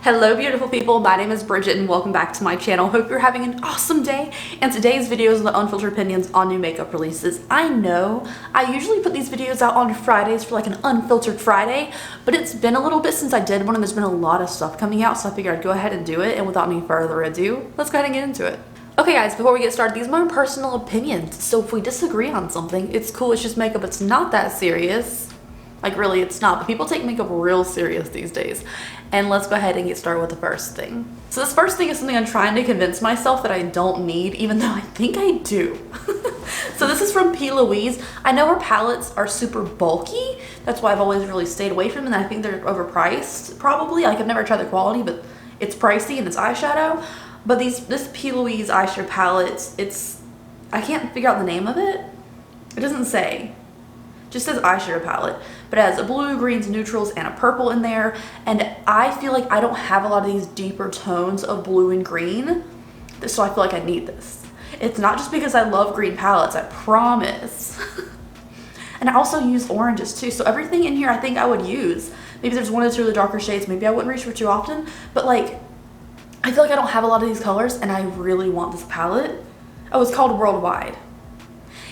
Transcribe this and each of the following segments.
Hello beautiful people, my name is Bridget and welcome back to my channel. Hope you're having an awesome day, and today's video is the unfiltered opinions on new makeup releases. I know I usually put these videos out on Fridays for like an unfiltered Friday, but it's been a little bit since I did one and there's been a lot of stuff coming out, so I figured I'd go ahead and do it. And without any further ado, let's go ahead and get into it. Okay guys, before we get started, these are my personal opinions, so if we disagree on something, it's cool, it's just makeup, it's not that serious. Like really, it's not, but people take makeup real serious these days. And let's go ahead and get started with the first thing. So this first thing is something I'm trying to convince myself that I don't need, even though I think I do. So this is from Plouise. I know her palettes are super bulky. That's why I've always really stayed away from them, and I think they're overpriced, probably. Like I've never tried the quality, but it's pricey and it's eyeshadow. But this Plouise eyeshadow palette, I can't figure out the name of it. It doesn't say. It just says eyeshadow palette, but it has a blue, greens, neutrals, and a purple in there. And I feel like I don't have a lot of these deeper tones of blue and green, so I feel like I need this. It's not just because I love green palettes, I promise. And I also use oranges too, so everything in here I think I would use. Maybe there's one or two of the darker shades, maybe I wouldn't reach for too often, but like, I feel like I don't have a lot of these colors and I really want this palette. Oh, it's called Worldwide.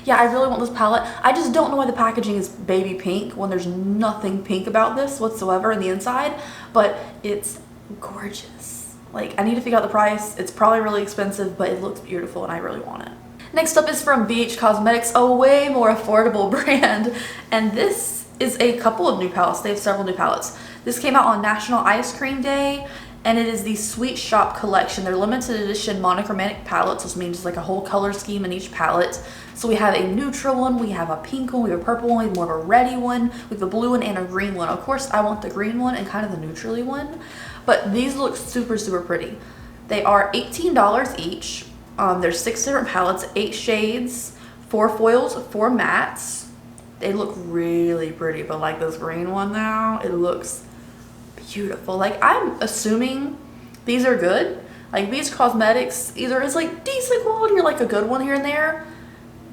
Yeah, I really want this palette. I just don't know why the packaging is baby pink when there's nothing pink about this whatsoever in the inside, but it's gorgeous. Like, I need to figure out the price. It's probably really expensive, but it looks beautiful and I really want it. Next up is from Sugary Cosmetics, a way more affordable brand. And this is a couple of new palettes. They have several new palettes. This came out on National Ice Cream Day, and it is the Sweet Shop collection. They're limited edition monochromatic palettes, which means like a whole color scheme in each palette. So we have a neutral one, we have a pink one, we have a purple one, we have more of a reddy one, we have a blue one, and a green one. Of course, I want the green one and kind of the neutrally one, but these look super, super pretty. They are $18 each. There's 6 different palettes, 8 shades, 4 foils, 4 mattes. They look really pretty, but like this green one now, it looks beautiful. Like, I'm assuming these are good. Like these cosmetics either is like decent quality or like a good one here and there.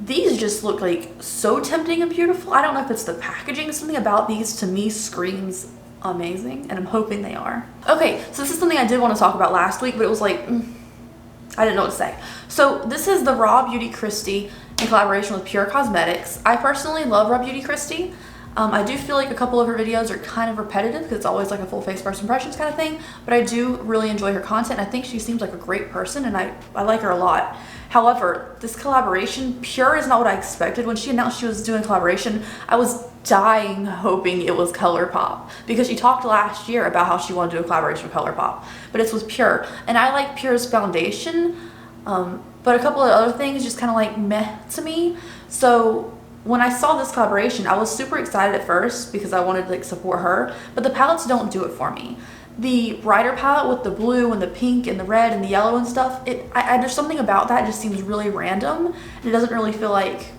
These just look like so tempting and beautiful. I don't know if it's the packaging. Something about these to me screams amazing, and I'm hoping they are. Okay, so this is something I did want to talk about last week, but it was like, I didn't know what to say. So this is the Raw Beauty Kristi in collaboration with Pure Cosmetics. I personally love Raw Beauty Kristi. I do feel like a couple of her videos are kind of repetitive because it's always like a full face first impressions kind of thing, but I do really enjoy her content. I think she seems like a great person and I like her a lot. However, this collaboration, Pure, is not what I expected. When she announced she was doing a collaboration, I was dying hoping it was Colourpop, because she talked last year about how she wanted to do a collaboration with Colourpop, but it's with Pure. And I like Pure's foundation, but a couple of other things just kind of like meh to me. So when I saw this collaboration, I was super excited at first because I wanted to like support her, but the palettes don't do it for me. The brighter palette with the blue and the pink and the red and the yellow and stuff, there's something about that just seems really random, and it doesn't really feel like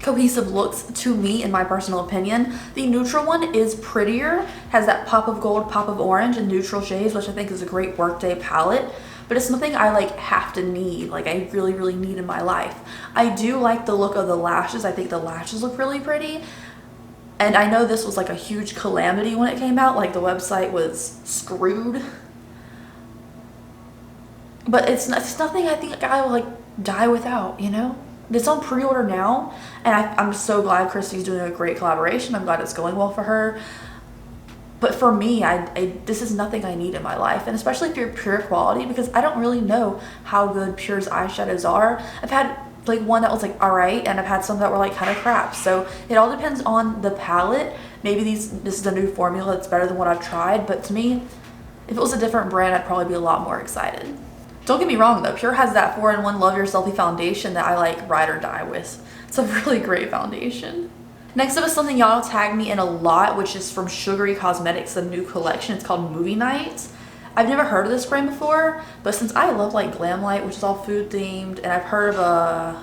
cohesive looks to me, in my personal opinion. The neutral one is prettier, has that pop of gold, pop of orange, and neutral shades, which I think is a great workday palette. But it's nothing I like have to need, like I really, really need in my life. I do like the look of the lashes. I think the lashes look really pretty. And I know this was like a huge calamity when it came out, like the website was screwed. But it's nothing I think I will like die without, you know? It's on pre-order now, and I'm so glad Kristi's doing a great collaboration. I'm glad it's going well for her. But for me, this is nothing I need in my life, and especially if you're Pure quality, because I don't really know how good Pure's eyeshadows are. I've had like one that was like alright, and I've had some that were like kind of crap. So it all depends on the palette. Maybe this is a new formula that's better than what I've tried, but to me, if it was a different brand, I'd probably be a lot more excited. Don't get me wrong though, Pure has that 4-in-1 Love Your Selfie foundation that I like ride or die with. It's a really great foundation. Next up is something y'all tagged me in a lot, which is from Sugary Cosmetics, a new collection. It's called Movie Night. I've never heard of this brand before, but since I love like Glam Light, which is all food themed, and I've heard of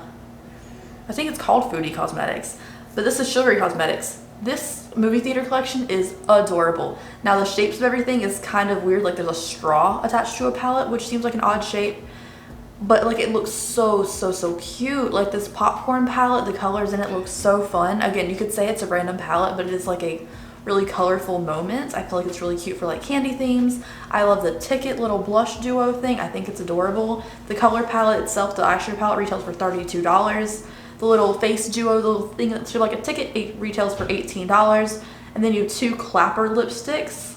I think it's called Foodie Cosmetics, but this is Sugary Cosmetics. This movie theater collection is adorable. Now the shapes of everything is kind of weird, like there's a straw attached to a palette, which seems like an odd shape, but like it looks so cute. Like this popcorn palette, the colors in it look so fun. Again, you could say it's a random palette, but it is like a really colorful moments. I feel like it's really cute for like candy themes. I love the Ticket little blush duo thing. I think it's adorable. The color palette itself, the eyeshadow palette, retails for $32. The little face duo, the little thing that's like a ticket, it retails for $18. And then you have 2 clapper lipsticks.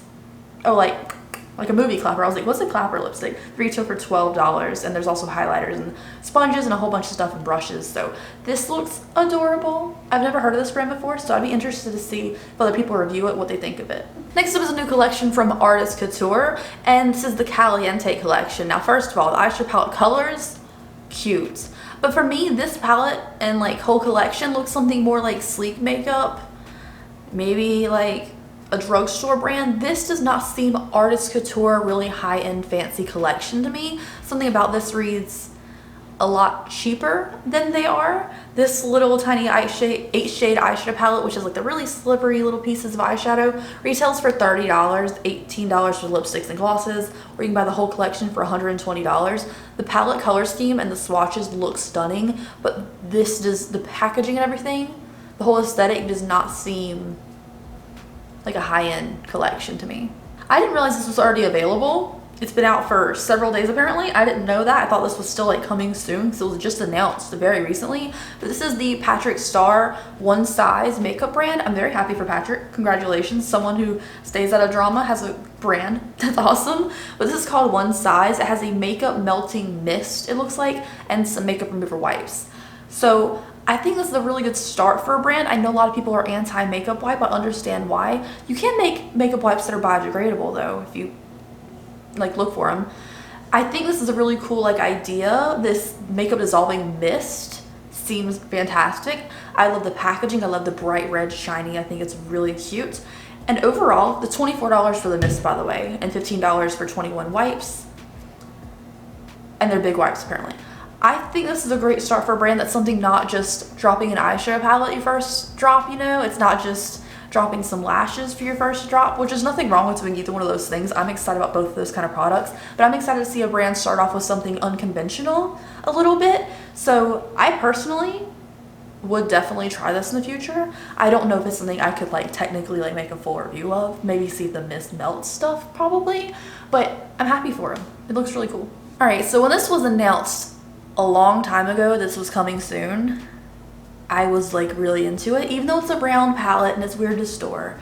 Oh, like a movie clapper. I was like, what's a clapper lipstick? Retail for $12. And there's also highlighters and sponges and a whole bunch of stuff and brushes. So this looks adorable. I've never heard of this brand before, so I'd be interested to see if other people review it, what they think of it. Next up is a new collection from Artist Couture, and this is the Caliente collection. Now, first of all, the eyeshadow palette colors, cute. But for me, this palette and like whole collection looks something more like sleek makeup, maybe like a drugstore brand. This does not seem Artist Couture, really high-end fancy collection to me. Something about this reads a lot cheaper than they are. This little tiny 8-shade eyeshadow palette, which is like the really slippery little pieces of eyeshadow, retails for $30, $18 for lipsticks and glosses, or you can buy the whole collection for $120. The palette color scheme and the swatches look stunning, but this does, the packaging and everything, the whole aesthetic does not seem like a high-end collection to me. I didn't realize this was already available. It's been out for several days apparently. I didn't know that. I thought this was still like coming soon because it was just announced very recently. But this is the Patrick Starr One Size makeup brand. I'm very happy for Patrick. Congratulations. Someone who stays out of drama has a brand. That's awesome. But this is called One Size. It has a makeup melting mist, it looks like, and some makeup remover wipes. So I think this is a really good start for a brand. I know a lot of people are anti-makeup wipe. I understand why. You can make makeup wipes that are biodegradable though, if you like look for them. I think this is a really cool like idea. This makeup dissolving mist seems fantastic. I love the packaging. I love the bright red shiny. I think it's really cute. And overall, the $24 for the mist, by the way, and $15 for 21 wipes. And they're big wipes apparently. I think this is a great start for a brand that's something not just dropping an eyeshadow palette your first drop, you know? It's not just dropping some lashes for your first drop, which is nothing wrong with doing either one of those things. I'm excited about both of those kind of products, but I'm excited to see a brand start off with something unconventional a little bit. So I personally would definitely try this in the future. I don't know if it's something I could like technically like make a full review of, maybe see the mist melt stuff probably, but I'm happy for them. It looks really cool. All right, so when this was announced a long time ago, this was coming soon, I was like really into it, even though it's a brown palette and it's weird to store.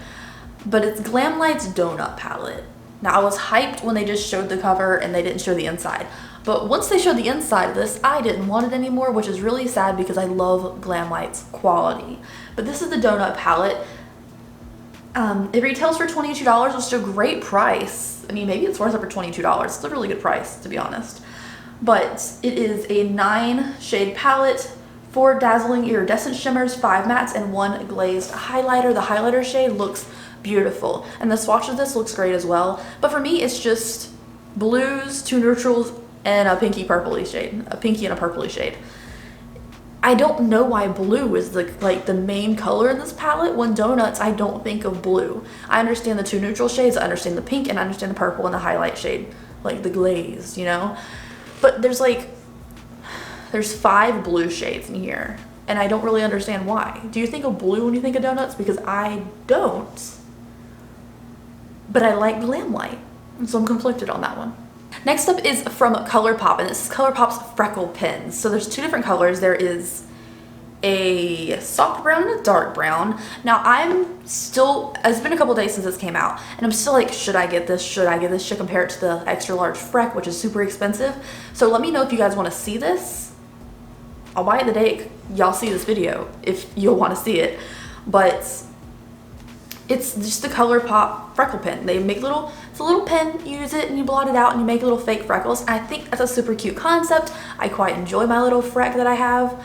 But it's Glam Lights Donut palette. Now I was hyped when they just showed the cover and they didn't show the inside. But once they showed the inside of this, I didn't want it anymore, which is really sad because I love Glam Lights quality. But this is the donut palette. It retails for $22, which is a great price. I mean, maybe it's worth it for $22. It's a really good price, to be honest. But it is a 9-shade palette, 4 dazzling iridescent shimmers, 5 mattes, and 1 glazed highlighter. The highlighter shade looks beautiful, and the swatch of this looks great as well. But for me, it's just blues, 2 neutrals, and a pinky purpley shade, a pinky and a purpley shade. I don't know why blue is like the main color in this palette. When donuts, I don't think of blue. I understand the 2 neutral shades, I understand the pink, and I understand the purple and the highlight shade, like the glaze, you know? But there's 5 blue shades in here, and I don't really understand why. Do you think of blue when you think of donuts? Because I don't. But I like Glam Light, and so I'm conflicted on that one. Next up is from Colourpop, and this is Colourpop's Freckle Pens. So there's 2 different colors. There is a soft brown and a dark brown. Now it's been a couple days since this came out, and I'm still like, should I get this? Should I get this? Should I compare it to the extra large Freck, which is super expensive? So let me know if you guys want to see this. I'll buy it the day y'all see this video if you'll want to see it. But it's just the Colourpop freckle pen. They make it's a little pen, you use it and you blot it out and you make little fake freckles. And I think that's a super cute concept. I quite enjoy my little freck that I have.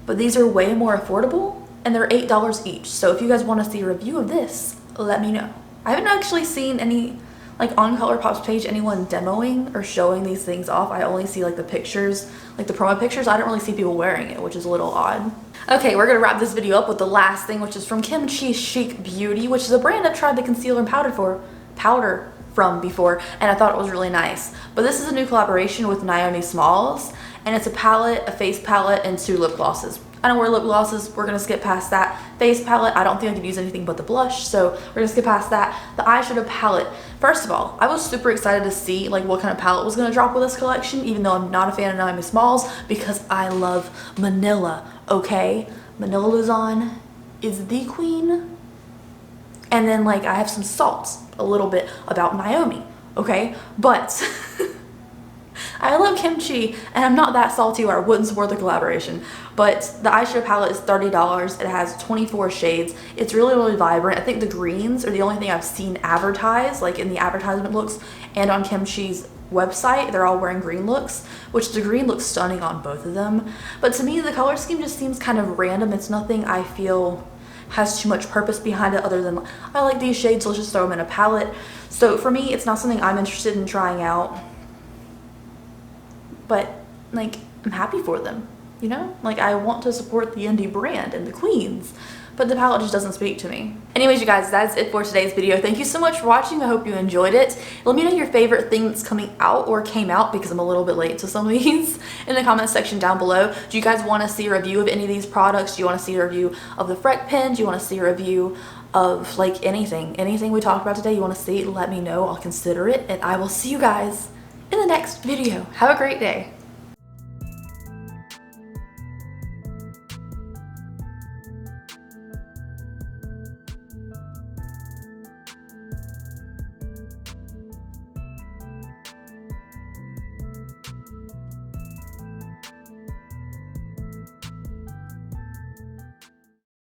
But these are way more affordable and they're $8 each. So if you guys want to see a review of this, let me know. I haven't actually seen any, like on Colourpop's page, anyone demoing or showing these things off. I only see like the pictures, like the promo pictures. I don't really see people wearing it, which is a little odd. Okay, we're gonna wrap this video up with the last thing, which is from Kimchi Chic Beauty, which is a brand I've tried the concealer and powder from before, and I thought it was really nice. But this is a new collaboration with Naomi Smalls, and it's a palette, a face palette, and 2 lip glosses. I don't wear lip glosses. We're gonna skip past that. Face palette, I don't think I could use anything but the blush, so we're gonna skip past that. The eyeshadow palette, first of all, I was super excited to see like what kind of palette was gonna drop with this collection, even though I'm not a fan of Naomi Smalls, because I love Manila, okay? Manila Luzon is the queen. And then like I have some salts, a little bit about Naomi, okay? But I love Kimchi, and I'm not that salty where I wouldn't support the collaboration. But the eyeshadow palette is $30. It has 24 shades. It's really, really vibrant. I think the greens are the only thing I've seen advertised, like in the advertisement looks and on Kimchi's website. They're all wearing green looks, which the green looks stunning on both of them. But to me, the color scheme just seems kind of random. It's nothing I feel has too much purpose behind it other than I like these shades, so let's just throw them in a palette. So for me, it's not something I'm interested in trying out. But like, I'm happy for them, you know? Like, I want to support the indie brand and the queens, but the palette just doesn't speak to me. Anyways, you guys, that's it for today's video. Thank you so much for watching. I hope you enjoyed it. Let me know your favorite thing that's coming out or came out, because I'm a little bit late to some of these, in the comment section down below. Do you guys want to see a review of any of these products? Do you want to see a review of the Freck pen? Do you want to see a review of like anything we talked about today? You want to see? Let me know. I'll consider it, and I will see you guys in the next video. Have a great day.